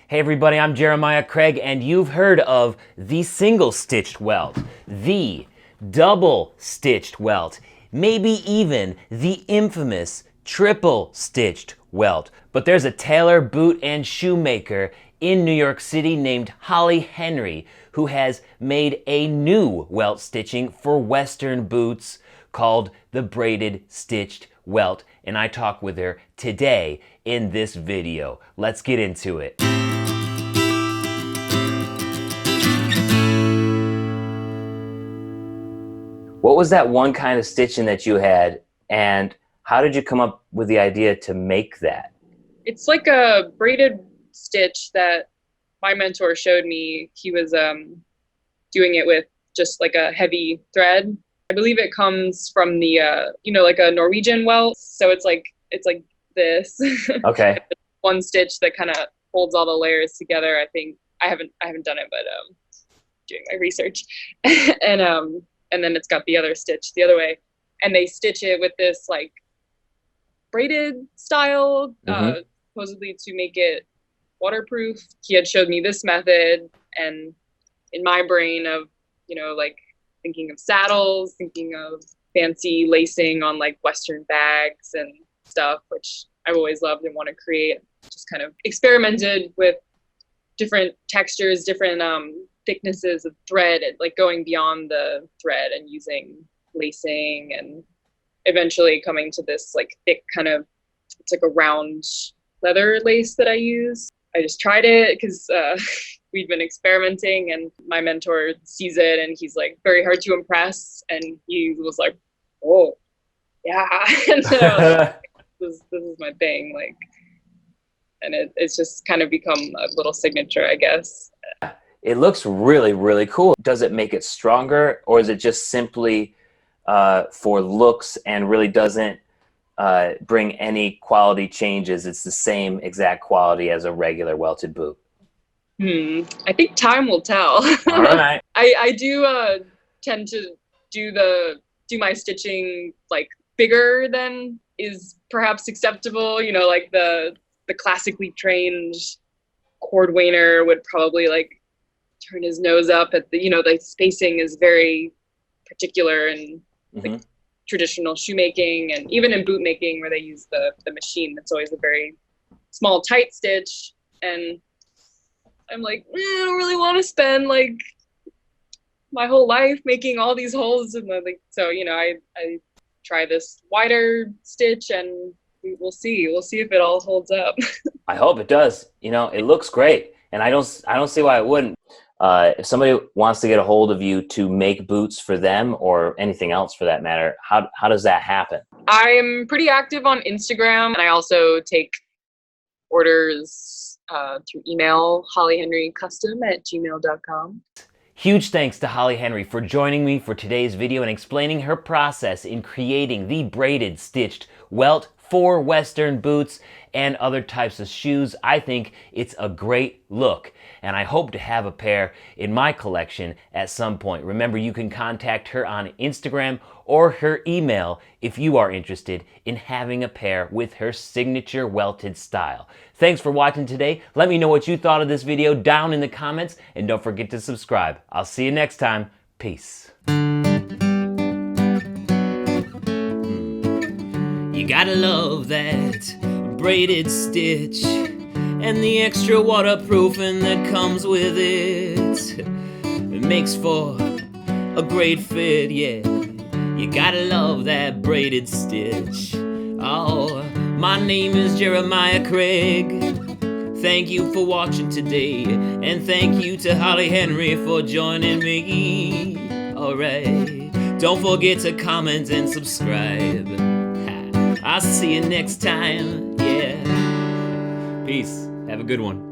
Hey everybody, I'm Jeremiah Craig, and you've heard of the single-stitched welt, the double-stitched welt, maybe even the infamous triple-stitched welt. But there's a tailor, boot, and shoemaker in New York City named Holly Henry who has made a new welt stitching for Western boots called the braided stitched welt, and I talk with her today in this video. Let's get into it. What was that one kind of stitching that you had, and how did you come up with the idea to make that? It's like a braided stitch that my mentor showed me. He was doing it with just like a heavy thread. I believe it comes from the like a Norwegian welt. So it's like this. Okay. One stitch that kind of holds all the layers together. I think I haven't done it, but doing my research. And then it's got the other stitch the other way, and they stitch it with this like braided style, supposedly to make it waterproof. He had showed me this method, and in my brain of like thinking of saddles, thinking of fancy lacing on like Western bags and stuff, which I've always loved and want to create. Just kind of experimented with different textures, different thicknesses of thread, like going beyond the thread and using lacing, and eventually coming to this like thick kind of, it's like a round leather lace that I use. I just tried it because we'd been experimenting, and my mentor sees it and he's like very hard to impress, and he was like, oh yeah. And so like, this is my thing, like, and it's just kind of become a little signature, I guess. It looks really, really cool. Does it make it stronger, or is it just simply for looks and really doesn't bring any quality changes? It's the same exact quality as a regular welted boot. I think time will tell. All right. I do tend to do my stitching like bigger than is perhaps acceptable. Like the classically trained cordwainer would probably like turn his nose up at the spacing is very particular in like traditional shoemaking, and even in boot making where they use the machine, it's always a very small tight stitch, and I'm like, I don't really want to spend like my whole life making all these holes, and like, so I try this wider stitch, and we'll see if it all holds up. I hope it does. It looks great, and I don't see why it wouldn't. If somebody wants to get a hold of you to make boots for them, or anything else for that matter, how does that happen? I'm pretty active on Instagram, and I also take orders through email, hollyhenrycustom@gmail.com. Huge thanks to Holly Henry for joining me for today's video and explaining her process in creating the braided stitched welt for Western boots and other types of shoes. I think it's a great look, and I hope to have a pair in my collection at some point. Remember, you can contact her on Instagram or her email if you are interested in having a pair with her signature welted style. Thanks for watching today. Let me know what you thought of this video down in the comments, and don't forget to subscribe. I'll see you next time. Peace. You gotta love that braided stitch and the extra waterproofing that comes with it. It makes for a great fit, yeah. You gotta love that braided stitch. Oh, my name is Jeremiah Craig. Thank you for watching today, and thank you to Holly Henry for joining me. Alright, don't forget to comment and subscribe. I'll see you next time, yeah. Peace. Have a good one.